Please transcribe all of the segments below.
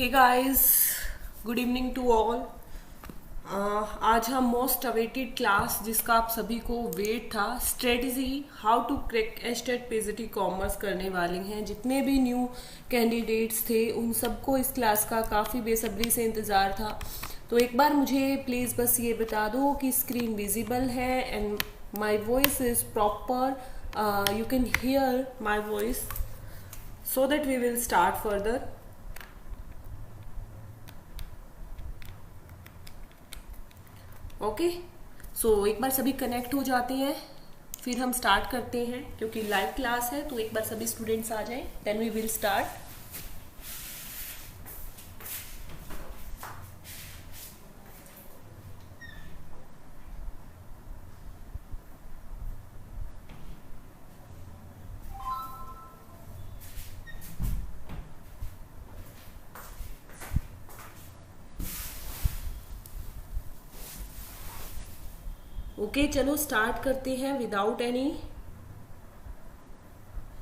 Hey guys, good evening to all. आज हम most awaited class जिसका आप सभी को वेट था, strategy how to crack HTET PGT commerce करने वाले हैं। जितने भी न्यू कैंडिडेट्स थे उन सबको इस क्लास का काफ़ी बेसब्री से इंतज़ार था। तो एक बार मुझे प्लीज़ बस ये बता दो कि स्क्रीन विजिबल है and my voice is proper, you can hear my voice so that we will start further. Okay, so एक बार सभी कनेक्ट हो जाते हैं, फिर हम स्टार्ट करते हैं। क्योंकि लाइव क्लास है तो एक बार सभी स्टूडेंट्स आ जाएं, then we will start. Okay, चलो स्टार्ट करते हैं without any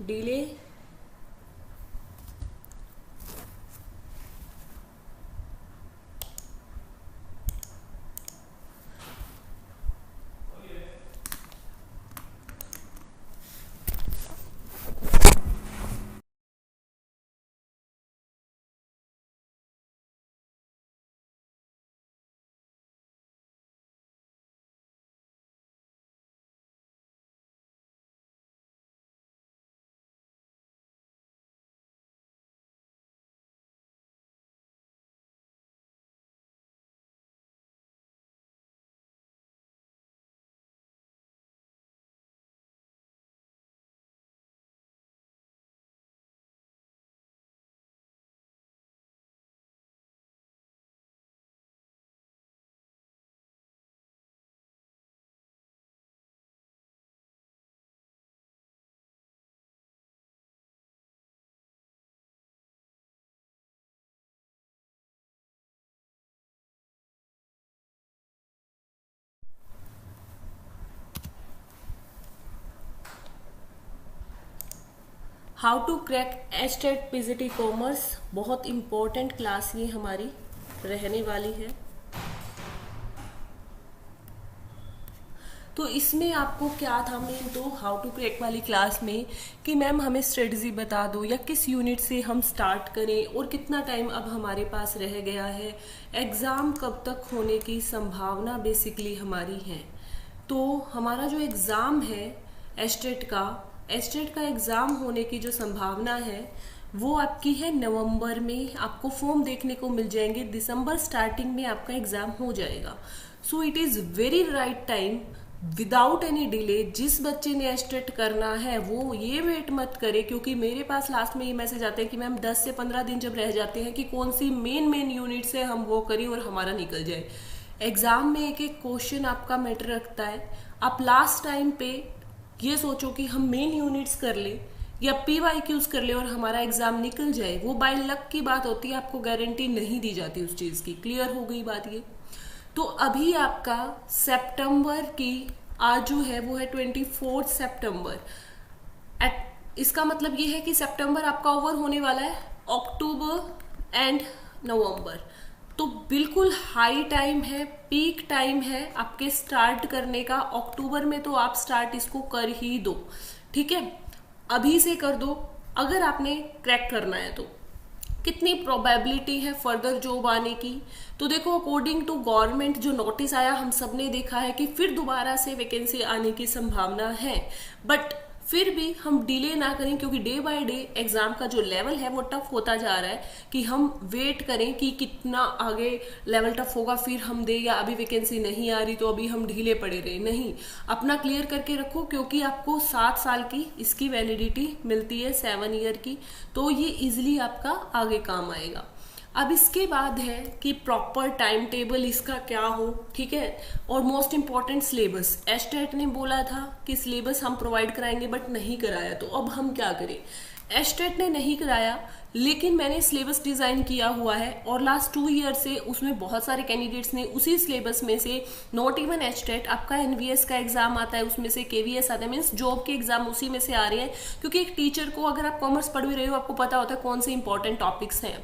delay. How to crack HTET PGT commerce, बहुत इम्पोर्टेंट क्लास ये हमारी रहने वाली है। तो इसमें आपको क्या था मेन, तो हाउ टू क्रैक वाली क्लास में कि मैम हमें स्ट्रेटजी बता दो या किस यूनिट से हम स्टार्ट करें और कितना टाइम अब हमारे पास रह गया है, एग्ज़ाम कब तक होने की संभावना बेसिकली हमारी है। तो हमारा जो एग्ज़ाम है एस्टेट का एग्ज़ाम होने की जो संभावना है वो आपकी है नवंबर में। आपको फॉर्म देखने को मिल जाएंगे, दिसंबर स्टार्टिंग में आपका एग्ज़ाम हो जाएगा। So it is very right time, without any delay. जिस बच्चे ने एस्टेट करना है वो ये वेट मत करे, क्योंकि मेरे पास लास्ट में ये मैसेज आते हैं कि मैम 10 से 15 दिन जब रह जाते हैं कि कौन सी मेन यूनिट से हम वो करें और हमारा निकल जाए। एग्ज़ाम में एक एक क्वेश्चन आपका मैटर रखता है। आप लास्ट टाइम पे ये सोचो कि हम मेन यूनिट्स कर ले या PYQs कर ले और हमारा एग्जाम निकल जाए, वो बाय लक की बात होती है, आपको गारंटी नहीं दी जाती उस चीज़ की। क्लियर हो गई बात ये? तो अभी आपका सितंबर की आज जो है वो है 24 सितंबर। इसका मतलब ये है कि सितंबर आपका ओवर होने वाला है, अक्टूबर एंड नवंबर। तो बिल्कुल हाई टाइम है, पीक टाइम है आपके स्टार्ट करने का। अक्टूबर में तो आप स्टार्ट इसको कर ही दो, ठीक है, अभी से कर दो अगर आपने क्रैक करना है तो। कितनी प्रोबेबिलिटी है फर्दर जॉब आने की? तो देखो, अकॉर्डिंग टू गवर्नमेंट जो नोटिस आया हम सब ने देखा है कि फिर दोबारा से वैकेंसी आने की संभावना है। बट फिर भी हम डिले ना करें, क्योंकि डे बाय डे एग्जाम का जो लेवल है वो टफ होता जा रहा है, कि हम वेट करें कि कितना आगे लेवल टफ होगा फिर हम दे, या अभी वैकेंसी नहीं आ रही तो अभी हम ढीले पड़े रहे। नहीं, अपना क्लियर करके रखो, क्योंकि आपको 7 साल की इसकी वैलिडिटी मिलती है, 7 ईयर की। तो ये इजिली आपका आगे काम आएगा। अब इसके बाद है कि प्रॉपर टाइम टेबल इसका क्या हो, ठीक है, और मोस्ट इम्पॉर्टेंट सिलेबस। एस्टेट ने बोला था कि सिलेबस हम प्रोवाइड कराएंगे बट नहीं कराया, तो अब हम क्या करें? एस्टेट ने नहीं कराया, लेकिन मैंने सिलेबस डिजाइन किया हुआ है और लास्ट 2 ईयर से उसमें बहुत सारे कैंडिडेट्स ने उसी सिलेबस में से, नॉट इवन एस्टेट, आपका एनवीएस का एग्जाम आता है उसमें से, केवीएस आता है, मीन्स जॉब के एग्जाम उसी में से आ रहे हैं। क्योंकि एक टीचर को, अगर आप कॉमर्स पढ़ भी रहे हो, आपको पता होता है कौन से इंपॉर्टेंट टॉपिक्स हैं,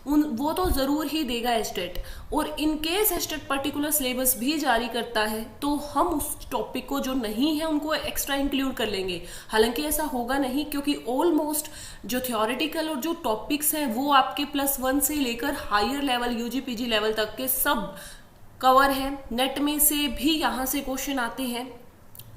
वो तो जरूर ही देगा एस्टेट। और in case estate particular syllabus भी जारी करता है तो हम उस टॉपिक को जो नहीं है उनको एक्स्ट्रा इंक्लूड कर लेंगे। हालांकि ऐसा होगा नहीं, क्योंकि ऑलमोस्ट जो थ्योरेटिकल और जो टॉपिक्स हैं वो आपके +1 से लेकर higher level UG PG level तक के सब कवर हैं। नेट में से भी यहाँ से क्वेश्चन आते हैं,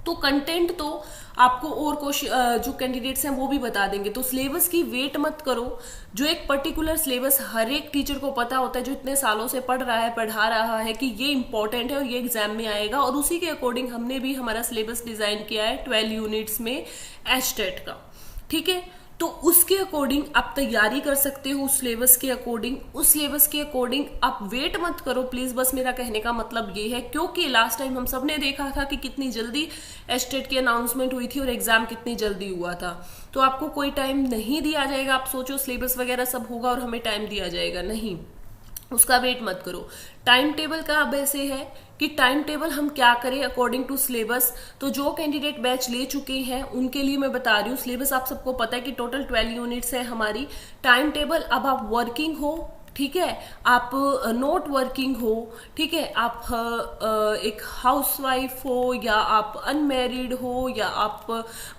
तो कंटेंट तो आपको और जो कैंडिडेट्स हैं वो भी बता देंगे। तो सिलेबस की वेट मत करो। जो एक पर्टिकुलर सिलेबस हर एक टीचर को पता होता है, जो इतने सालों से पढ़ा रहा है कि ये इंपॉर्टेंट है और ये एग्जाम में आएगा, और उसी के अकॉर्डिंग हमने भी हमारा सिलेबस डिजाइन किया है 12 यूनिट्स में एस्टेट का। ठीक है, तो उसके अकॉर्डिंग आप तैयारी कर सकते हो, उस सिलेबस के अकॉर्डिंग। उस सिलेबस के अकॉर्डिंग आप वेट मत करो प्लीज, बस मेरा कहने का मतलब ये है। क्योंकि लास्ट टाइम हम सब ने देखा था कि कितनी जल्दी एस्टेट की अनाउंसमेंट हुई थी और एग्जाम कितनी जल्दी हुआ था। तो आपको कोई टाइम नहीं दिया जाएगा, आप सोचो सिलेबस वगैरह सब होगा और हमें टाइम दिया जाएगा, नहीं, उसका वेट मत करो। टाइम टेबल का अब ऐसे है कि टाइम टेबल हम क्या करें अकॉर्डिंग टू सिलेबस। तो जो कैंडिडेट बैच ले चुके हैं उनके लिए मैं बता रही हूँ, सिलेबस आप सबको पता है कि टोटल 12 यूनिट्स है हमारी। टाइम टेबल, अब आप वर्किंग हो, ठीक है, आप नॉट वर्किंग हो, ठीक है, आप एक हाउसवाइफ हो या आप अनमैरिड हो या आप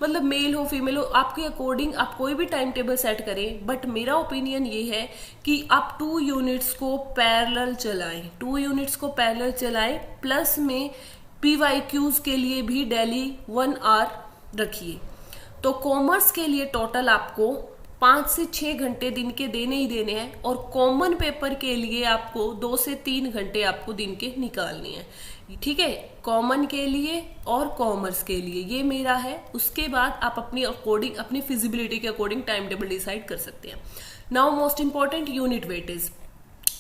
मतलब मेल हो फीमेल हो, आपके अकॉर्डिंग आप कोई भी टाइम टेबल सेट करें। बट मेरा ओपिनियन ये है कि आप 2 यूनिट्स को पैरेलल चलाएं, 2 यूनिट्स को पैरेलल चलाएं, प्लस में पीवाईक्यूज के लिए भी डेली 1 आवर रखिए। तो कॉमर्स के लिए टोटल आपको 5 से 6 घंटे दिन के देने ही देने हैं, और कॉमन पेपर के लिए आपको 2 से 3 घंटे आपको दिन के निकालने हैं। ठीक है, कॉमन के लिए और कॉमर्स के लिए ये मेरा है। उसके बाद आप अपनी अकॉर्डिंग, अपनी फिजिबिलिटी के अकॉर्डिंग टाइम टेबल डिसाइड कर सकते हैं। Now most important, unit weightage.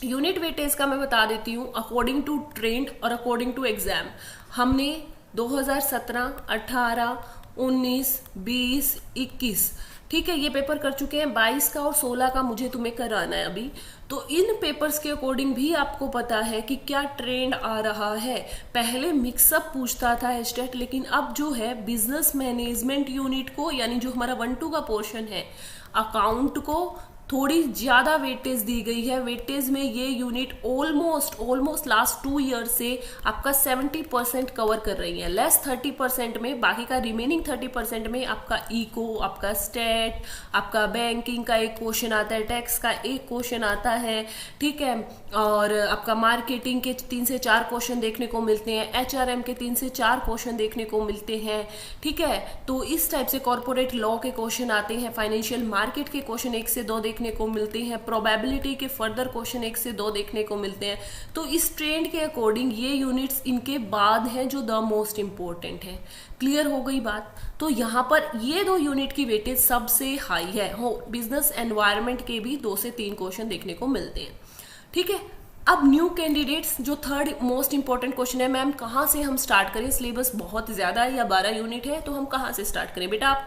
Unit weightage का मैं बता देती हूँ अकॉर्डिंग टू ट्रेंड और अकॉर्डिंग टू एग्जाम। हमने 2017, 18, 19, 20, 21, ठीक है, ये पेपर कर चुके हैं। 22 का और 16 का मुझे तुम्हें कराना है अभी। तो इन पेपर्स के अकॉर्डिंग भी आपको पता है कि क्या ट्रेंड आ रहा है। पहले मिक्सअप पूछता था एस्टेट, लेकिन अब जो है बिजनेस मैनेजमेंट यूनिट को, यानी जो हमारा 1-2 का पोर्शन है, अकाउंट को थोड़ी ज्यादा वेटेज दी गई है। वेटेज में ये यूनिट ऑलमोस्ट लास्ट 2 ईयर से आपका 70% कवर कर रही है। लेस 30% में, बाकी का रिमेनिंग 30% में आपका इको, आपका स्टेट, आपका बैंकिंग का एक क्वेश्चन आता है, टैक्स का एक क्वेश्चन आता है, ठीक है, और आपका मार्केटिंग के 3 से 4 क्वेश्चन देखने को मिलते हैं, एचआरएम के 3 से 4 क्वेश्चन देखने को मिलते हैं। ठीक है, तो इस टाइप से कॉर्पोरेट लॉ के क्वेश्चन आते हैं, फाइनेंशियल मार्केट के क्वेश्चन 1 से 2 देखने को मिलते हैं, प्रोबेबिलिटी के फर्दर क्वेश्चन 1 से 2 देखने को मिलते हैं। तो इस ट्रेंड के अकॉर्डिंग ये यूनिट्स इनके बाद हैं जो द मोस्ट इंपॉर्टेंट है। क्लियर हो गई बात? तो यहाँ पर ये 2 यूनिट की वेटेज सबसे हाई है। हो, बिजनेस एनवायरनमेंट के भी 2 से 3 क्वेश्चन देखने को मिलते हैं। ठीक है, अब न्यू कैंडिडेट्स, जो थर्ड मोस्ट इंपॉर्टेंट क्वेश्चन है, मैम कहाँ से हम स्टार्ट करें, सिलेबस बहुत ज्यादा है या 12 यूनिट है, तो हम कहाँ से स्टार्ट करें? बेटा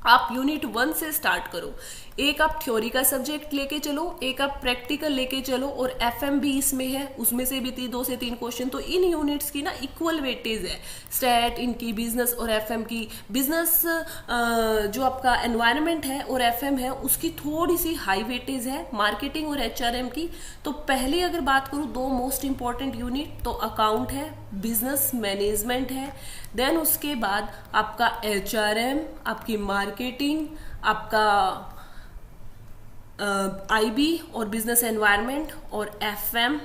आप यूनिट 1 से स्टार्ट करो। एक आप थ्योरी का सब्जेक्ट लेके चलो, एक आप प्रैक्टिकल लेके चलो, और एफएम भी इसमें है, उसमें से भी 2 से 3 क्वेश्चन। तो इन यूनिट्स की ना इक्वल वेटेज है, स्टैट इनकी, बिजनेस और एफएम की। बिजनेस जो आपका एनवायरनमेंट है और एफएम है उसकी थोड़ी सी हाई वेटेज है, मार्केटिंग और एचआरएम की। तो पहले अगर बात करूँ 2 मोस्ट इंपॉर्टेंट यूनिट, तो अकाउंट है, बिजनेस मैनेजमेंट है, देन उसके बाद आपका एचआरएम, आपकी मार्केटिंग, आपका आईबी और बिजनेस एनवायरनमेंट और एफएम।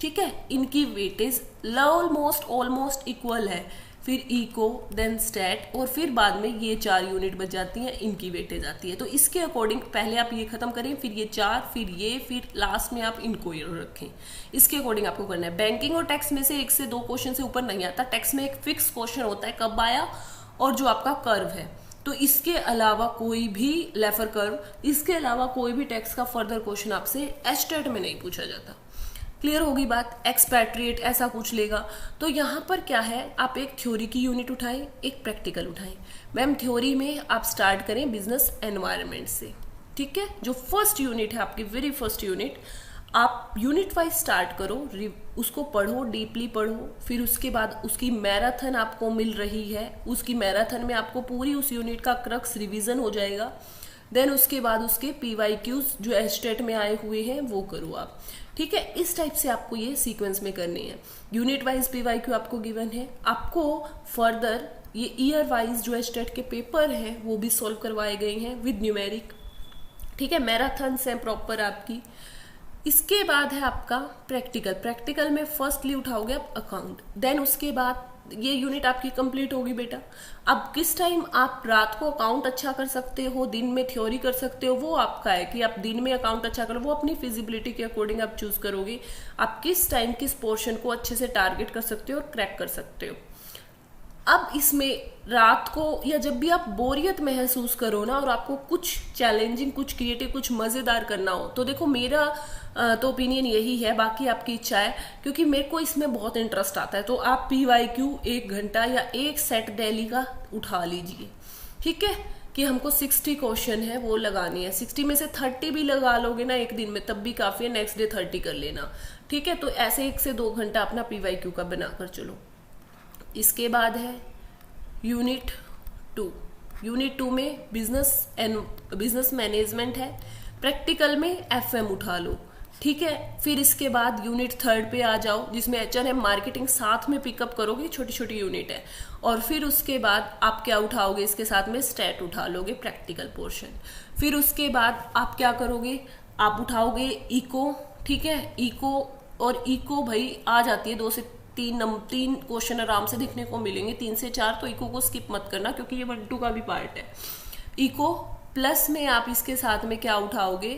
ठीक है, इनकी वेटेज ऑलमोस्ट इक्वल है। फिर इको, देन स्टैट, और फिर बाद में ये 4 यूनिट बच जाती हैं, इनकी वेटेज आती है। तो इसके अकॉर्डिंग पहले आप ये खत्म करें, फिर ये 4, फिर ये, फिर लास्ट में आप इनको रखें। इसके अकॉर्डिंग आपको करना है। बैंकिंग और टैक्स में से 1 से 2 क्वेश्चन से ऊपर नहीं आता। टैक्स में एक फिक्स क्वेश्चन होता है कब आया, और जो आपका कर्व है। तो इसके अलावा कोई भी लेफर कर्व, इसके अलावा कोई भी टैक्स का फर्दर क्वेश्चन आपसे एस्टेट में नहीं पूछा जाता। क्लियर होगी बात। एक्सपैट्रिएट ऐसा कुछ लेगा। तो यहाँ पर क्या है, आप एक थ्योरी की यूनिट उठाएं, एक प्रैक्टिकल उठाएं। मैम थ्योरी में आप स्टार्ट करें बिजनेस एनवायरनमेंट से, ठीक है। जो फर्स्ट यूनिट है आपकी, वेरी फर्स्ट यूनिट, आप यूनिट वाइज स्टार्ट करो, उसको पढ़ो, डीपली पढ़ो। फिर उसके बाद उसकी मैराथन आपको मिल रही है, उसकी मैराथन में आपको पूरी उस यूनिट का क्रक्स रिवीजन हो जाएगा। देन उसके बाद उसके PYQs जो एस्टेट में आए हुए हैं वो करो आप, ठीक है। इस टाइप से आपको ये सीक्वेंस में करनी है। यूनिट वाइज PYQ आपको गिवन है, आपको फर्दर ये ईयर वाइज जो एस्टेट के पेपर हैं वो भी सॉल्व करवाए गए हैं विद न्यूमेरिक, ठीक है। मैराथन्स हैं प्रॉपर आपकी। इसके बाद है आपका प्रैक्टिकल। प्रैक्टिकल में फर्स्टली उठाओगे आप अकाउंट, देन उसके बाद ये यूनिट आपकी कंप्लीट होगी बेटा। अब किस टाइम आप रात को अकाउंट अच्छा कर सकते हो, दिन में थ्योरी कर सकते हो, वो आपका है कि आप दिन में अकाउंट अच्छा करो, वो अपनी फिजिबिलिटी के अकॉर्डिंग आप चूज करोगे। आप किस टाइम किस पोर्शन को अच्छे से टारगेट कर सकते हो और क्रैक कर सकते हो। अब इसमें रात को या जब भी आप बोरियत महसूस करो ना और आपको कुछ चैलेंजिंग, कुछ क्रिएटिव, कुछ मजेदार करना हो, तो देखो मेरा तो ओपिनियन यही है, बाकी आपकी इच्छा है, क्योंकि मेरे को इसमें बहुत इंटरेस्ट आता है। तो आप PYQ 1 घंटा या एक सेट डेली का उठा लीजिए, ठीक है, कि हमको 60 क्वेश्चन है वो लगानी है। 60 में से 30 भी लगा लोगे ना एक दिन में तब भी काफी है, नेक्स्ट डे 30 कर लेना, ठीक है। तो ऐसे 1 से 2 घंटा अपना PYQ का बनाकर चलो। इसके बाद है यूनिट 2। यूनिट 2 में बिजनेस मैनेजमेंट है। प्रैक्टिकल में FM उठा लो, ठीक है। फिर इसके बाद यूनिट 3 पे आ जाओ, जिसमें HRM मार्केटिंग साथ में पिकअप करोगे, छोटी छोटी यूनिट है। और फिर उसके बाद आप क्या उठाओगे, इसके साथ में स्टैट उठा लोगे, प्रैक्टिकल पोर्शन। फिर उसके बाद आप क्या करोगे, आप उठाओगे इको, ठीक है। इको और इको भाई आ जाती है 2 से 3 क्वेश्चन आराम से देखने को मिलेंगे, 3 से 4। तो इको को स्किप मत करना क्योंकि ये 1-2 का भी पार्ट है। इको प्लस में आप इसके साथ में क्या उठाओगे,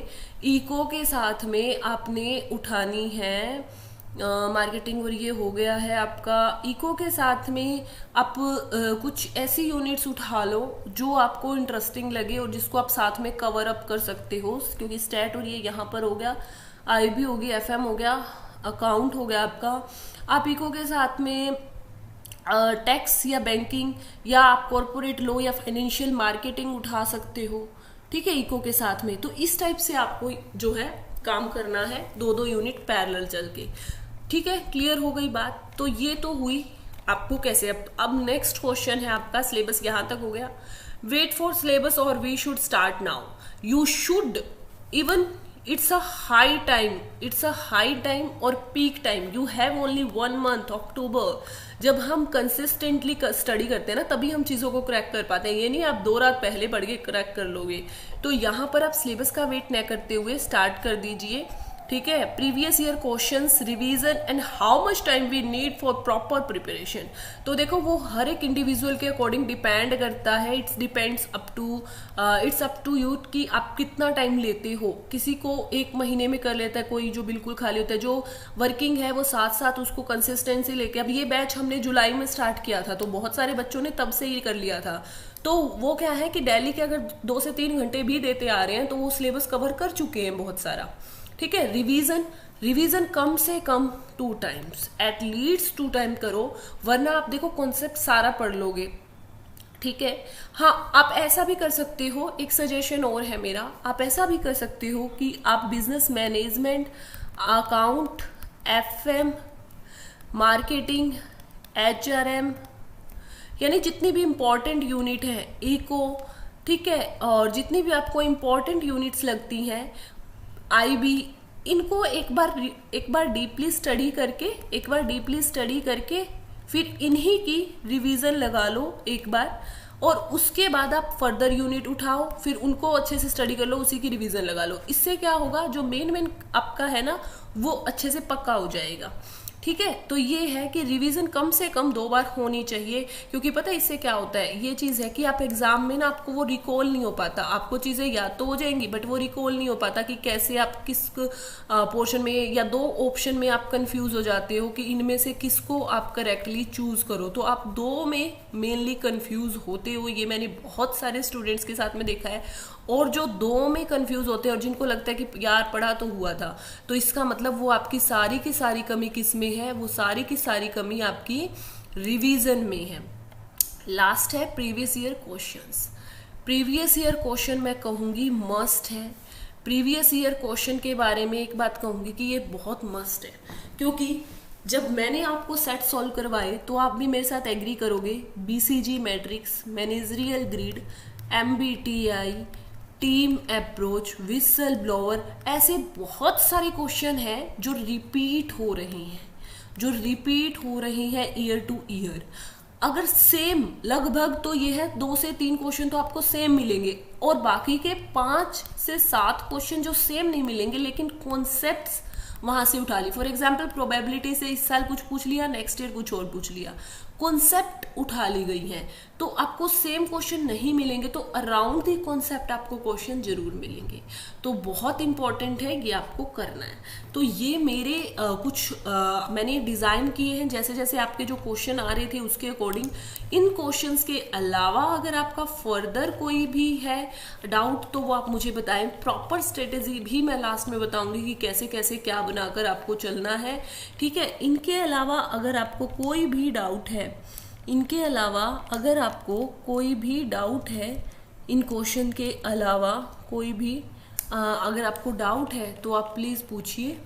इको के साथ में आपने उठानी है मार्केटिंग, और ये हो गया है आपका। इको के साथ में आप कुछ ऐसी यूनिट्स उठा लो जो आपको इंटरेस्टिंग लगे और जिसको आप साथ में कवर अप कर सकते हो, क्योंकि स्टैट और ये यहाँ पर हो गया, IB हो गया, FM हो गया, अकाउंट हो गया आपका। आप इको के साथ में टैक्स या बैंकिंग या आप कॉर्पोरेट लॉ या फाइनेंशियल मार्केटिंग उठा सकते हो, ठीक है, इको के साथ में। तो इस टाइप से आपको जो है काम करना है, 2-2 यूनिट पैरेलल चल के, ठीक है। क्लियर हो गई बात। तो ये तो हुई आपको कैसे। अब नेक्स्ट क्वेश्चन है आपका, सिलेबस यहां तक हो गया। वेट फॉर सिलेबस और we should start now. You should even it's a high time और peak time. You have only 1 month, October. जब हम कंसिस्टेंटली स्टडी करते हैं ना तभी हम चीज़ों को क्रैक कर पाते हैं। ये नहीं आप 2 रात पहले पढ़ के क्रैक कर लोगे। तो यहाँ पर आप सिलेबस का वेट न करते हुए स्टार्ट कर दीजिए, ठीक है। Previous year questions, revision and how much time we need for proper preparation. तो देखो वो हर एक इंडिविजुअल के अकॉर्डिंग डिपेंड करता है। इट्स अप टू यू कि आप कितना टाइम लेते हो। किसी को 1 महीने में कर लेता है, कोई जो बिल्कुल खाली होता है। जो वर्किंग है वो साथ साथ उसको कंसिस्टेंसी लेके, अब ये बैच हमने जुलाई में स्टार्ट किया था तो बहुत सारे बच्चों ने तब से ही कर लिया था। तो वो क्या है कि डेली के अगर 2 से 3 घंटे भी देते आ रहे हैं तो वो सिलेबस कवर कर चुके हैं बहुत सारा, ठीक है। रिवीजन कम से कम 2 टाइम्स, एटलीस्ट 2 टाइम करो, वरना आप देखो कॉन्सेप्ट सारा पढ़ लोगे, ठीक है। हाँ, आप ऐसा भी कर सकते हो, एक सजेशन और है मेरा, आप ऐसा भी कर सकते हो कि आप business management, account, FM, marketing, HRM, यानी जितनी भी इंपॉर्टेंट यूनिट है, इको, ठीक है, और जितनी भी आपको इंपॉर्टेंट यूनिट्स लगती हैं, IB, इनको एक बार डीपली स्टडी करके फिर इन्हीं की रिवीजन लगा लो एक बार, और उसके बाद आप फर्दर यूनिट उठाओ, फिर उनको अच्छे से स्टडी कर लो, उसी की रिवीजन लगा लो। इससे क्या होगा, जो मेन आपका है ना वो अच्छे से पक्का हो जाएगा, ठीक है। तो ये है कि रिवीजन कम से कम 2 बार होनी चाहिए, क्योंकि पता है इससे क्या होता है, ये चीज है कि आप एग्जाम में ना आपको वो रिकॉल नहीं हो पाता। आपको चीजें याद तो हो जाएंगी बट वो रिकॉल नहीं हो पाता कि कैसे आप किस पोर्शन में या 2 ऑप्शन में आप कंफ्यूज हो जाते हो कि इनमें से किसको आप करेक्टली चूज करो। तो आप 2 में मेनली कंफ्यूज होते हो, ये मैंने बहुत सारे स्टूडेंट्स के साथ में देखा है। और जो 2 में कंफ्यूज होते हैं और जिनको लगता है कि यार पढ़ा तो हुआ था, तो इसका मतलब वो आपकी सारी की सारी कमी किस में है, वो सारी की सारी कमी आपकी रिवीजन में है। लास्ट है previous year questions. Previous year question मैं कहूँगी मस्ट है। प्रीवियस ईयर क्वेश्चन के बारे में एक बात कहूँगी कि ये बहुत मस्ट है, क्योंकि जब मैंने आपको सेट सॉल्व करवाए तो आप भी मेरे साथ एग्री करोगे, BCG matrix, managerial grid, MBTI, team approach, whistle blower, ऐसे बहुत सारे क्वेश्चन हैं जो रिपीट हो रहे हैं ईयर टू ईयर। अगर सेम लगभग तो ये है 2 से 3 क्वेश्चन तो आपको सेम मिलेंगे, और बाकी के 5 से 7 क्वेश्चन जो सेम नहीं मिलेंगे लेकिन कॉन्सेप्ट्स वहां से उठा ली। फॉर एग्जाम्पल प्रोबेबिलिटी से इस साल कुछ पूछ लिया, नेक्स्ट ईयर कुछ और पूछ लिया, कॉन्सेप्ट उठा ली गई हैं, तो आपको सेम क्वेश्चन नहीं मिलेंगे, तो अराउंड दी कॉन्सेप्ट आपको क्वेश्चन जरूर मिलेंगे। तो बहुत इंपॉर्टेंट है, ये आपको करना है। तो ये मेरे मैंने डिजाइन किए हैं जैसे जैसे आपके जो क्वेश्चन आ रहे थे उसके अकॉर्डिंग। इन क्वेश्चंस के अलावा अगर आपका फर्दर कोई भी है डाउट तो वो आप मुझे बताएं। प्रॉपर स्ट्रेटेजी भी मैं लास्ट में बताऊंगी कि कैसे कैसे क्या बनाकर आपको चलना है, ठीक है। इनके अलावा अगर आपको कोई भी डाउट है, इन क्वेश्चन के अलावा कोई भी अगर आपको डाउट है तो आप प्लीज पूछिए।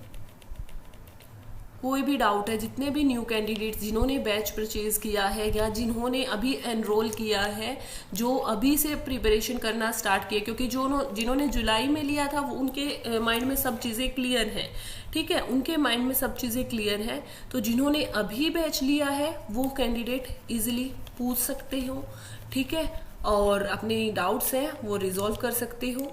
कोई भी डाउट है, जितने भी न्यू कैंडिडेट्स जिन्होंने बैच परचेज किया है या जिन्होंने अभी एनरोल किया है, जो अभी से प्रिपरेशन करना स्टार्ट किया, क्योंकि जिन्होंने जुलाई में लिया था वो उनके माइंड में सब चीज़ें क्लियर हैं, ठीक है, उनके माइंड में सब चीज़ें क्लियर हैं। तो जिन्होंने अभी बैच लिया है वो कैंडिडेट इजीली पूछ सकते हो, ठीक है, और अपने डाउट्स हैं वो रिजॉल्व कर सकते हो।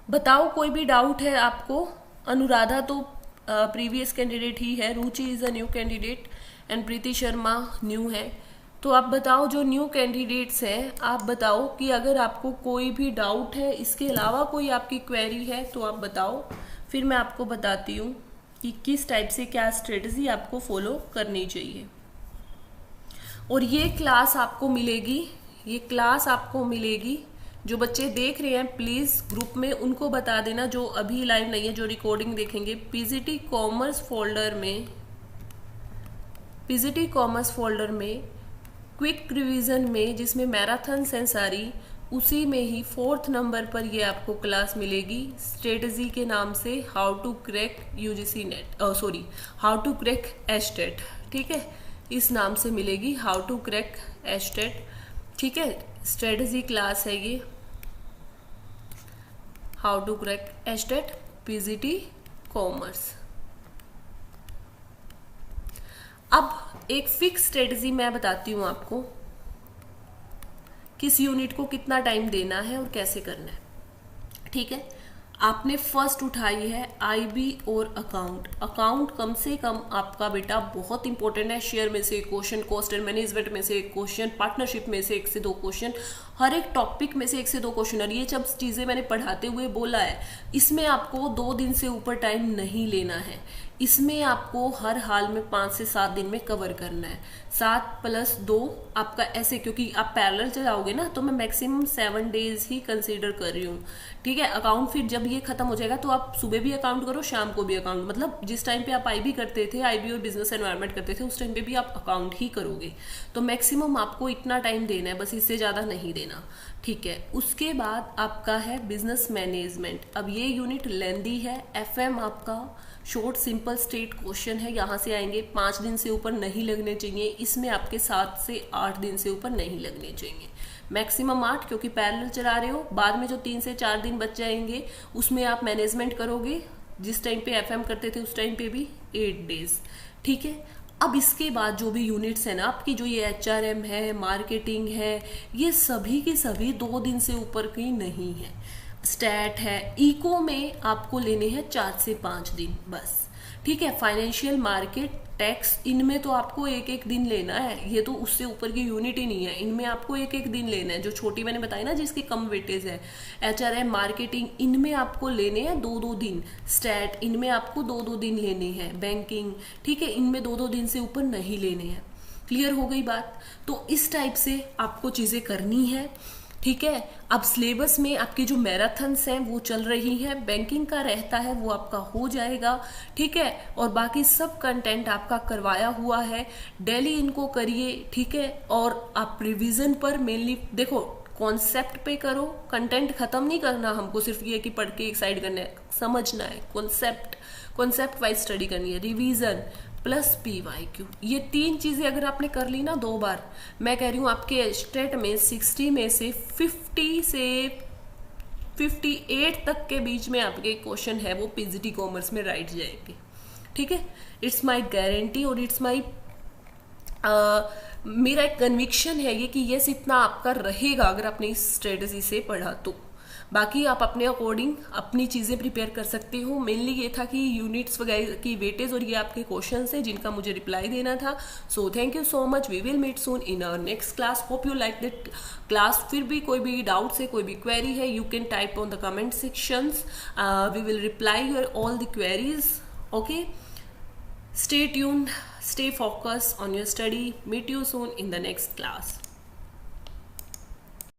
बताओ कोई भी डाउट है आपको। अनुराधा तो प्रीवियस कैंडिडेट ही है, Ruchi is a new candidate and Preeti Sharma new है। तो आप बताओ, जो न्यू कैंडिडेट्स हैं आप बताओ कि अगर आपको कोई भी डाउट है, इसके अलावा कोई आपकी क्वेरी है तो आप बताओ, फिर मैं आपको बताती हूँ कि किस टाइप से क्या स्ट्रेटजी आपको फॉलो करनी चाहिए। और ये क्लास आपको मिलेगी, जो बच्चे देख रहे हैं प्लीज ग्रुप में उनको बता देना, जो अभी लाइव नहीं है, जो रिकॉर्डिंग देखेंगे। पीजीटी कॉमर्स फोल्डर में क्विक रिवीजन में, जिसमें मैराथन सेंसारी, उसी में ही 4th नंबर पर ये आपको क्लास मिलेगी स्ट्रेटजी के नाम से, हाउ टू क्रैक एचटेट, ठीक है, इस नाम से मिलेगी, हाउ टू क्रैक एचटेट, ठीक है। स्ट्रेटजी क्लास है ये, how to crack HTET PGT commerce. अब एक फिक्स स्ट्रेटजी मैं बताती हूं आपको, किस यूनिट को कितना टाइम देना है और कैसे करना है, ठीक है। आपने फर्स्ट उठाई है IB और अकाउंट कम से कम आपका बेटा बहुत इंपॉर्टेंट है। शेयर में से एक क्वेश्चन, कॉस्ट एंड मैनेजमेंट में से एक क्वेश्चन, पार्टनरशिप में से 1 से 2 क्वेश्चन, हर एक टॉपिक में से 1 से 2 क्वेश्चन। और ये सब चीजें मैंने पढ़ाते हुए बोला है, इसमें आपको 2 दिन से ऊपर टाइम नहीं लेना है, इसमें आपको हर हाल में 5 से 7 दिन में कवर करना है। 7+2 आपका ऐसे, क्योंकि आप पैरेलल चलाओगे ना, तो मैं मैक्सिमम 7 डेज ही कंसीडर कर रही हूँ, ठीक है। अकाउंट फिर जब ये खत्म हो जाएगा तो आप सुबह भी अकाउंट करो, शाम को भी अकाउंट, मतलब जिस टाइम पे आप IB करते थे, IB और बिजनेस एनवायरनमेंट करते थे, उस टाइम पे भी आप अकाउंट ही करोगे। तो मैक्सिमम आपको इतना टाइम देना है, बस इससे ज्यादा नहीं देना, ठीक है। उसके बाद आपका है बिजनेस मैनेजमेंट। अब ये यूनिट लेंदी है, FM आपका शॉर्ट सिंपल स्टेट क्वेश्चन है, यहाँ से आएंगे, 5 दिन से ऊपर नहीं लगने चाहिए, इसमें आपके 7 से 8 दिन से ऊपर नहीं लगने चाहिए, मैक्सिमम 8, क्योंकि पैरेलल चला रहे हो। बाद में जो 3 से 4 दिन बच जाएंगे उसमें आप मैनेजमेंट करोगे, जिस टाइम पे FM करते थे उस टाइम पे भी 8 डेज, ठीक है। अब इसके बाद जो भी यूनिट्स है ना आपकी, जो ये HRM है, मार्केटिंग है, ये सभी की सभी 2 दिन से ऊपर की नहीं है। स्टैट है, इको में आपको लेने हैं 4 से 5 दिन बस, ठीक है। फाइनेंशियल मार्केट, टैक्स, इनमें तो आपको एक एक दिन लेना है, ये तो उससे ऊपर की यूनिट ही नहीं है, इनमें आपको एक एक दिन लेना है। जो छोटी मैंने बताई ना जिसकी कम वेटेज है, HRM, मार्केटिंग, इनमें आपको लेने हैं 2-2 दिन। स्टैट, इनमें आपको 2-2 दिन लेने हैं। बैंकिंग, ठीक है, इनमें 2-2 दिन से ऊपर नहीं लेने हैं। क्लियर हो गई बात? तो इस टाइप से आपको चीजें करनी है, ठीक है। अब सिलेबस में आपकी जो मैराथन्स हैं वो चल रही हैं, बैंकिंग का रहता है वो आपका हो जाएगा, ठीक है। और बाकी सब कंटेंट आपका करवाया हुआ है, डेली इनको करिए, ठीक है। और आप रिवीजन पर मेनली देखो, कॉन्सेप्ट पे करो, कंटेंट खत्म नहीं करना हमको, सिर्फ ये कि पढ़ के एक साइड करना है, समझना है। कॉन्सेप्ट वाइज स्टडी करनी है, रिवीजन प्लस PYQ, ये 3 चीजें अगर आपने कर ली ना 2 बार, मैं कह रही हूं आपके स्टेट में 60 में से 50 से 58 तक के बीच में आपके क्वेश्चन है वो PGT कॉमर्स में राइट जाएंगे, ठीक है। इट्स माई गारंटी और इट्स माई मेरा एक कन्विक्शन है ये कि यस इतना आपका रहेगा अगर आपने इस स्ट्रेटजी से पढ़ा तो। बाकी आप अपने अकॉर्डिंग अपनी चीज़ें प्रिपेयर कर सकते हो। मेनली ये था कि यूनिट्स वगैरह की वेटेज और ये आपके क्वेश्चन है जिनका मुझे रिप्लाई देना था। So thank you so much, we will meet soon in our next class. Hope you like that class. फिर भी कोई भी डाउट्स है, कोई भी क्वेरी है, you can type on the comment sections, we will reply your all the queries, okay. Stay tuned, stay focused on your study. Meet you soon in the next class.